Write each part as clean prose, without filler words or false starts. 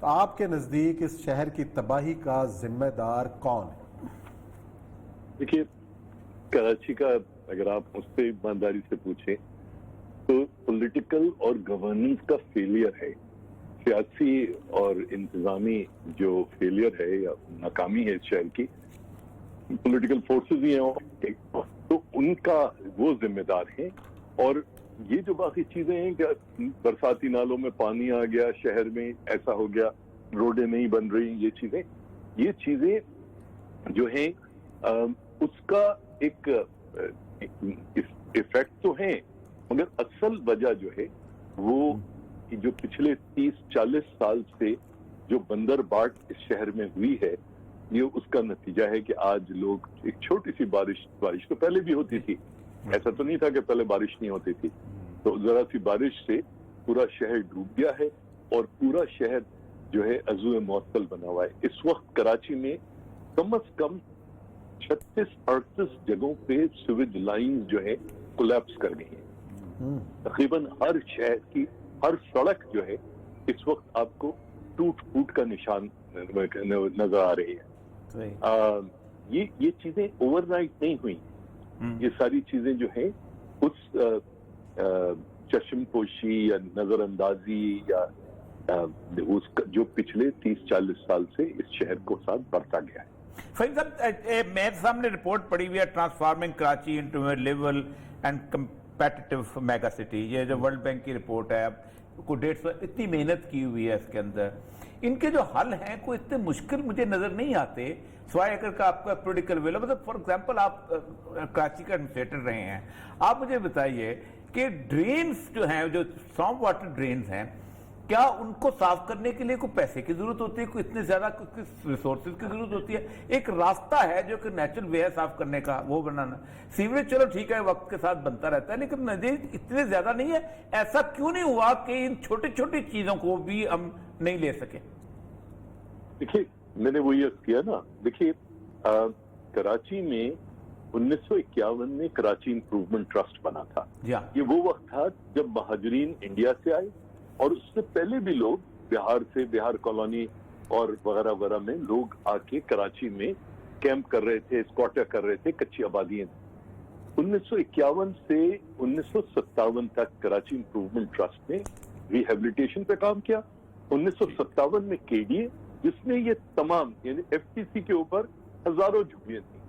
تو آپ کے نزدیک اس شہر کی تباہی کا ذمہ دار کون ہے؟ دیکھیے، کراچی کا اگر آپ مجھ سے ایمانداری سے پوچھیں تو پولیٹیکل اور گورننس کا فیلئر ہے، سیاسی اور انتظامی جو فیلئر ہے یا ناکامی ہے اس شہر کی، پولیٹیکل فورسز ہی ہیں تو ان کا وہ ذمہ دار ہیں. اور یہ جو باقی چیزیں ہیں کہ برساتی نالوں میں پانی آ گیا، شہر میں ایسا ہو گیا، روڈیں نہیں بن رہی، یہ چیزیں جو ہیں اس کا ایک ایفیکٹ تو ہیں، مگر اصل وجہ جو ہے وہ جو پچھلے 30-40 سال سے جو بندر باٹ اس شہر میں ہوئی ہے، یہ اس کا نتیجہ ہے کہ آج لوگ ایک چھوٹی سی بارش تو پہلے بھی ہوتی تھی، ایسا تو نہیں تھا کہ پہلے بارش نہیں ہوتی تھی، تو ذرا سی بارش سے پورا شہر ڈوب گیا ہے اور پورا شہر جو ہے عضو معطل بنا ہوا ہے. اس وقت کراچی میں کم از کم 36-38 جگہوں پہ سیویج لائنز جو ہے کولیپس کر گئی ہیں. تقریباً ہر شہر کی ہر سڑک جو ہے اس وقت آپ کو ٹوٹ پھوٹ کا نشان نظر آ رہی ہے. یہ چیزیں اوور نائٹ نہیں ہوئی، یہ ساری چیزیں جو ہیں اس چشم پوشی یا نظر اندازی یا اس جو پچھلے 30-40 سال سے اس شہر کو ساتھ بڑھتا گیا ہے. فہیم صاحب، میرے سامنے رپورٹ پڑی ہوئی ہے transforming Karachi into a level and competitive mega city. یہ جو ورلڈ بینک کی رپورٹ ہے، کوئی 150 اتنی محنت کی ہوئی ہے اس کے اندر. ان کے جو حل ہیں کوئی اتنے مشکل مجھے نظر نہیں آتے، سوائے اگر کہ آپ کا پولیٹیکل ویل. مطلب فار ایگزامپل آپ کراچی کا ایڈمنسٹریٹر رہے ہیں، آپ مجھے بتائیے کہ ڈرینز جو ہیں، جو سٹارم واٹر ڈرینز ہیں، کیا ان کو صاف کرنے کے لیے کوئی پیسے کی ضرورت ہوتی ہے، کوئی اتنے زیادہ ریسورسز کی ضرورت ہوتی ہے؟ ایک راستہ ہے جو کہ نیچرل وے ہے صاف کرنے کا، وہ بنانا. سیوریج چلو ٹھیک ہے، وقت کے ساتھ بنتا رہتا ہے، لیکن ندی اتنے زیادہ نہیں ہے. ایسا کیوں نہیں ہوا کہ ان چھوٹی چھوٹی چیزوں کو بھی ہم نہیں لے سکے؟ دیکھیے، میں نے وہی عرض کیا نا، دیکھیے کراچی میں 1951 میں کراچی امپروومنٹ ٹرسٹ بنا تھا. یہ وہ وقت تھا جب مہاجرین انڈیا سے آئے، اور اس سے پہلے بھی لوگ بہار سے، بہار کالونی اور وغیرہ وغیرہ میں لوگ آ کے کراچی میں کیمپ کر رہے تھے، اسکواٹر کر رہے تھے، کچی آبادیاں. 1951 سے 1957 تک کراچی امپروومنٹ ٹرسٹ نے ریہیبلیٹیشن پہ کام کیا. 1957 میں KDA، جس میں یہ تمام یعنی FTC کے اوپر ہزاروں جھگیاں تھیں،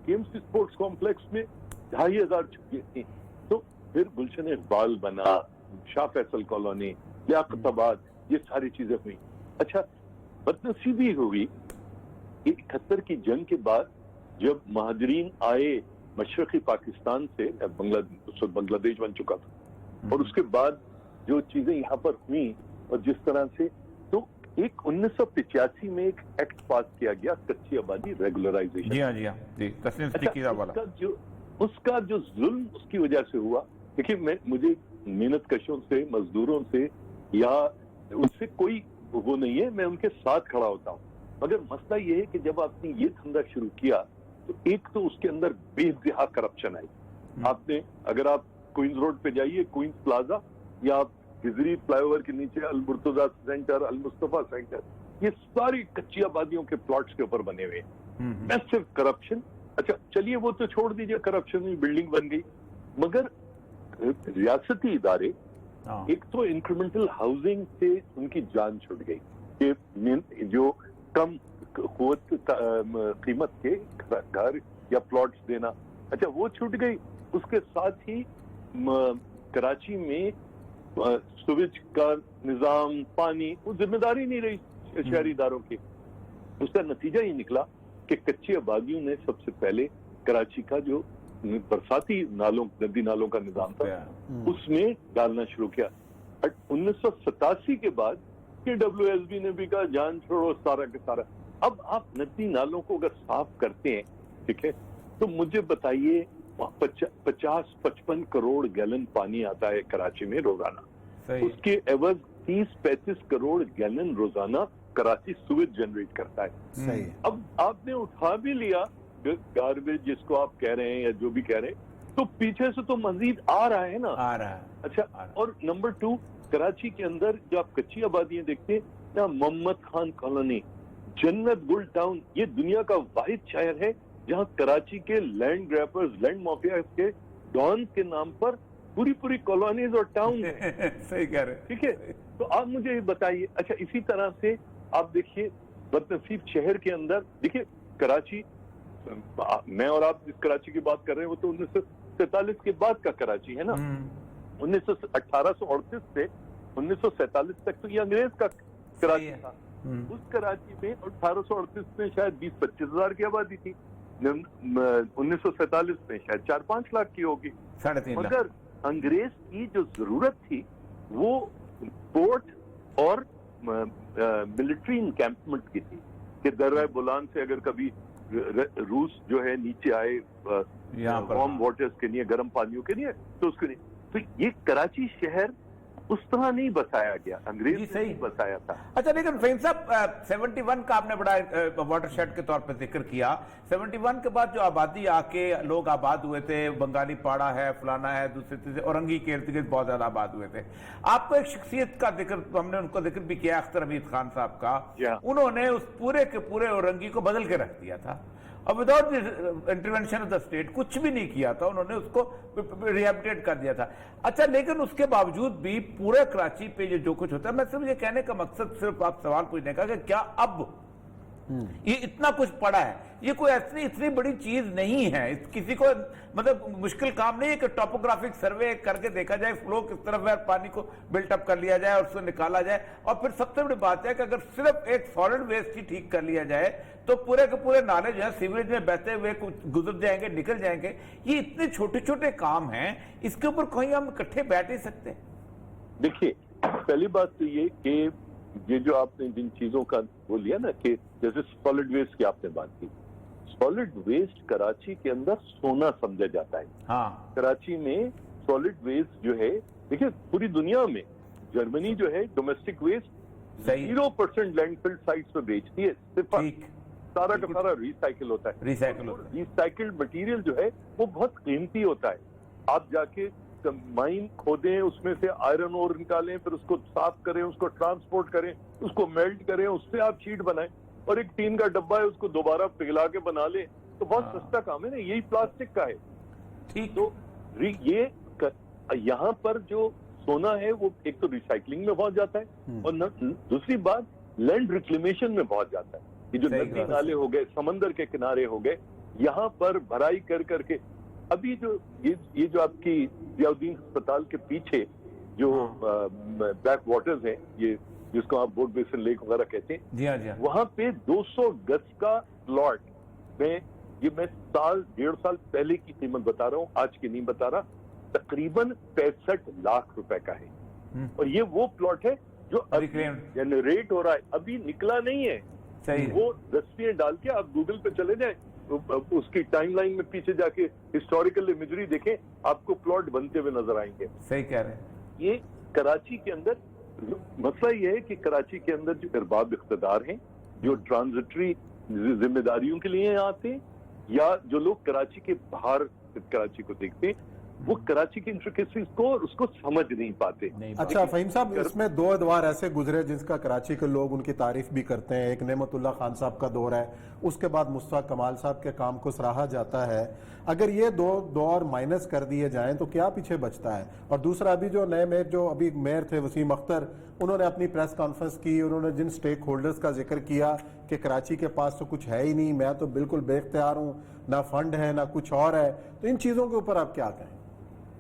KMC اسپورٹس کمپلیکس میں 2500 جھگیاں تھیں. تو پھر گلشن اقبال بنا، شاہ فیصل کالونی، لیاقت آباد، یہ ساری چیزیں ہوئی. اچھا، بدنصیبی ہوئی 71 کی جنگ کے بعد جب مہاجرین آئے مشرقی پاکستان سے، بنگلہ دیش بن چکا تھا، اور اس کے بعد جو چیزیں یہاں پر ہوئیں اور جس طرح سے، تو ایک 1985 میں ایک ایکٹ پاس کیا گیا، کچی آبادی ریگولرائزیشن. اس کا جو ظلم اس کی وجہ سے ہوا. دیکھیے، مجھے محنت کشوں سے، مزدوروں سے یا ان سے کوئی وہ نہیں ہے، میں ان کے ساتھ کھڑا ہوتا ہوں، مگر مسئلہ یہ ہے کہ جب آپ نے یہ دھندا شروع کیا تو ایک تو اس کے اندر بے انتہا کرپشن آئی. آپ نے، اگر آپ کوئنز روڈ پہ جائیے، کوئنز پلازا، یا آپ گزری فلائی اوور کے نیچے المرتضیٰ سینٹر، المصطفیٰ سینٹر، یہ ساری کچی آبادیوں کے پلاٹس کے اوپر بنے ہوئے ہیں. میسو کرپشن. اچھا چلیے وہ تو چھوڑ دیجئے، کرپشن میں بلڈنگ بن گئی، مگر ریاستی ادارے ایک تو انکریمنٹل ہاؤسنگ سے ان کی جان چھوٹ گئی کہ جو کم قیمت کے گھر یا پلاٹس دینا، اچھا وہ چھوٹ گئی. اس کے ساتھ ہی کراچی میں سویج کا نظام، پانی، وہ ذمہ داری نہیں رہی شہری اداروں کی. اس کا نتیجہ یہ نکلا کہ کچی آبادیوں نے سب سے پہلے کراچی کا جو برساتی نالوں، ندی نالوں کا نظام تھا، اس میں ڈالنا شروع کیا. 1987 کے بعد KWSB نے بھی کہا جان چھوڑو سارا کے سارا. اب آپ ندی نالوں کو اگر صاف کرتے ہیں، ٹھیک ہے، تو مجھے بتائیے 50-55 کروڑ گیلن پانی آتا ہے کراچی میں روزانہ. اس کے عوض 30-35 کروڑ گیلن روزانہ کراچی سویج جنریٹ کرتا ہے. اب آپ نے اٹھا بھی لیا گاربیج جس کو آپ کہہ رہے ہیں یا جو بھی کہہ رہے ہیں، تو پیچھے سے تو مزید آ رہا ہے نا. اچھا، اور نمبر 2، کراچی کے اندر جو آپ کچی آبادیاں دیکھتے ہیں، یا محمد خان کالونی، جنت گل ٹاؤن، یہ دنیا کا واحد شہر ہے جہاں کراچی کے لینڈ گریپرز، لینڈ مافیا کے ڈان کے نام پر پوری پوری کالونیز اور ٹاؤن ہیں. صحیح کہہ رہے. ٹھیک ہے، تو آپ مجھے یہ بتائیے. اچھا اسی طرح سے آپ دیکھیے بدنصیب شہر کے اندر، دیکھیے کراچی، میں اور آپ جس کراچی کی بات کر رہے ہیں وہ تو 1947 کے بعد کا کراچی ہے نا. 1838 سے 1947 تک تو یہ انگریز کا کراچی تھا. اس کراچی میں 1838 میں شاید 20-25 ہزار کی آبادی تھی، 1947 میں شاید 4-5 لاکھ کی ہوگی. مگر انگریز کی جو ضرورت تھی وہ پورٹ اور ملٹری انکیمپمنٹ کی تھی کہ درہ بولان سے اگر کبھی روس جو ہے نیچے آئے وارم واٹرز کے لیے، گرم پانیوں کے لیے، تو اس کے لیے. تو یہ کراچی شہر اس طرح نہیں بسایا گیا، انگریز نے بسایا تھا. اچھا لیکن فہیم صاحب 71 کا آپ نے بڑا واٹر شیڈ کے طور پہ ذکر کیا. 71 کے بعد جو آبادی آ کے لوگ آباد ہوئے تھے، بنگالی پاڑا ہے، فلانا ہے، دوسرے تیسرے، اورنگی کے ارد گرد بہت زیادہ آباد ہوئے تھے. آپ کو ایک شخصیت کا ذکر، ہم نے ان کو ذکر بھی کیا، اختر حمید خان صاحب کا. انہوں نے اس پورے کے پورے اورنگی کو بدل کے رکھ دیا تھا اور without intervention of the state کچھ بھی نہیں کیا تھا، انہوں نے اس کو ریہیبلیٹیٹ کر دیا تھا. اچھا لیکن اس کے باوجود بھی پورے کراچی پہ جو کچھ ہوتا ہے، میں صرف یہ کہنے کا مقصد صرف آپ سوال پوچھنے کا کہ کیا اب یہ اتنا کچھ پڑا ہے، یہ کوئی اتنی بڑی چیز نہیں ہے، کسی کو مطلب مشکل کام نہیں ہے کہ ٹاپوگرافک سروے کر کے دیکھا جائے فلو کس طرف ہے، پانی کو بلٹ اپ کر لیا جائے اور اس کو نکالا جائے. اور پھر سب سے بڑی بات ہے کہ اگر صرف ایک سالڈ ویسٹ ہی ٹھیک کر لیا جائے تو پورے کے پورے نالے جو ہیں سیوریج میں بہتے ہوئے گزر جائیں گے، نکل جائیں گے. یہ اتنے چھوٹے چھوٹے کام ہیں، اس کے اوپر کہیں ہم اکٹھے بیٹھ نہیں سکتے. دیکھیے پہلی بات تو یہ کہ یہ جو آپ نے جن چیزوں کا وہ لیا نا، کہ جیسے سالڈ ویسٹ کی آپ نے بات کی، سالڈ ویسٹ کراچی کے اندر سونا سمجھا جاتا ہے. کراچی میں سالڈ ویسٹ جو ہے، دیکھیے پوری دنیا میں جرمنی جو ہے ڈومیسٹک ویسٹ 0% لینڈ فل سائٹس پہ بیچتی ہے، صرف سارا کا سارا ریسائکل ہوتا ہے. ریسائکلڈ مٹیریل جو ہے وہ بہت قیمتی ہوتا ہے. آپ جا کے مائن کھودیں، اس میں سے آئرن اور نکالیں، پھر اس کو صاف کریں، اس کو ٹرانسپورٹ کریں، اس کو میلٹ کریں، اس سے آپ شیٹ بنائیں، اور ایک ٹین کا ڈبہ ہے اس کو دوبارہ پگھلا کے بنا لیں، تو بہت سستا کام ہے نا. یہی پلاسٹک کا ہے. تو یہ یہاں پر جو سونا ہے وہ ایک تو ریسائکلنگ میں بہت جاتا ہے، اور دوسری بات لینڈ ریکلیمیشن میں بہت جاتا ہے. یہ جو ندی نالے ہو گئے، سمندر کے کنارے ہو گئے، یہاں پر بھرائی کر کر کے ابھی جو یہ جو آپ کی ضیاء الدین ہسپتال کے پیچھے جو بیک واٹرز ہیں، یہ جس کو آپ بورڈ بیسن لیک وغیرہ کہتے ہیں، وہاں پہ 200 گز کا پلاٹ میں، یہ میں 1.5 سال پہلے کی قیمت بتا رہا ہوں، آج کی نہیں بتا رہا، تقریباً 65 لاکھ روپے کا ہے. اور یہ وہ پلاٹ ہے جو جنریٹ ہو رہا ہے، ابھی نکلا نہیں ہے. وہ رسیاں ڈال کے آپ گوگل پہ چلے جائیں، اس کی ٹائم لائن میں پیچھے جا کے ہسٹوریکل امیجری دیکھیں، آپ کو پلاٹ بنتے ہوئے نظر آئیں گے. صحیح کہہ رہے ہیں. یہ کراچی کے اندر مسئلہ یہ ہے کہ کراچی کے اندر جو ارباب اقتدار ہیں، جو ٹرانزٹری ذمہ داریوں کے لیے آتے ہیں، یا جو لوگ کراچی کے باہر کراچی کو دیکھتے ہیں، وہ کراچی کی انٹریکیسیز کو اور اس کو سمجھ نہیں پاتے. اچھا فہیم صاحب، اس میں 2 ادوار ایسے گزرے جس کا کراچی کے لوگ ان کی تعریف بھی کرتے ہیں. ایک نعمت اللہ خان صاحب کا دور ہے، اس کے بعد مصطفیٰ کمال صاحب کے کام کو سراہا جاتا ہے. اگر یہ 2 دور مائنس کر دیے جائیں تو کیا پیچھے بچتا ہے؟ اور دوسرا ابھی جو نئے میئر جو ابھی میئر تھے وسیم اختر، انہوں نے اپنی پریس کانفرنس کی، انہوں نے جن سٹیک ہولڈرز کا ذکر کیا کہ کراچی کے پاس تو کچھ ہے ہی نہیں، میں تو بالکل بے اختیار ہوں، نہ فنڈ ہے نہ کچھ اور ہے. تو ان چیزوں کے اوپر آپ کیا کہیں؟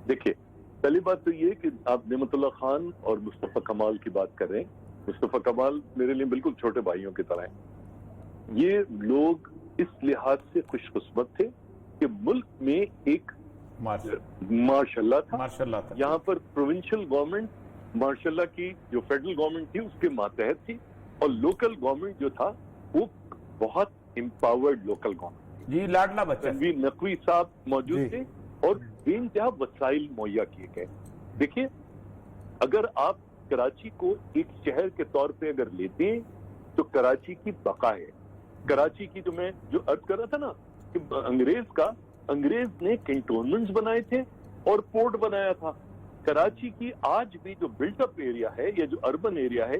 دیکھیے پہلی بات تو یہ کہ آپ نعمت اللہ خان اور مصطفیٰ کمال کی بات کر رہے ہیں. مصطفیٰ کمال میرے لیے بالکل چھوٹے بھائیوں کی طرح ہیں. یہ لوگ اس لحاظ سے خوش قسمت تھے کہ ملک میں ایک ماشاء اللہ تھا. یہاں پر پروونشل گورنمنٹ ماشاء اللہ کی جو فیڈرل گورنمنٹ تھی اس کے ماتحت تھی، اور لوکل گورنمنٹ جو تھا وہ بہت امپاورڈ لوکل گورنمنٹ. جی لاڈلا بچہ تنویر نقوی صاحب موجود تھے اور بے انتہا وسائل مہیا کیے گئے. دیکھیں اگر آپ کراچی کو ایک شہر کے طور پہ اگر لیتے ہیں تو کراچی کی بقا ہے. کراچی کی جو میں جو عرض کر رہا تھا نا کہ انگریز نے کنٹونمنٹس بنائے تھے اور پورٹ بنایا تھا. کراچی کی آج بھی جو بلٹ اپ ایریا ہے یا جو اربن ایریا ہے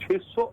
600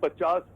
50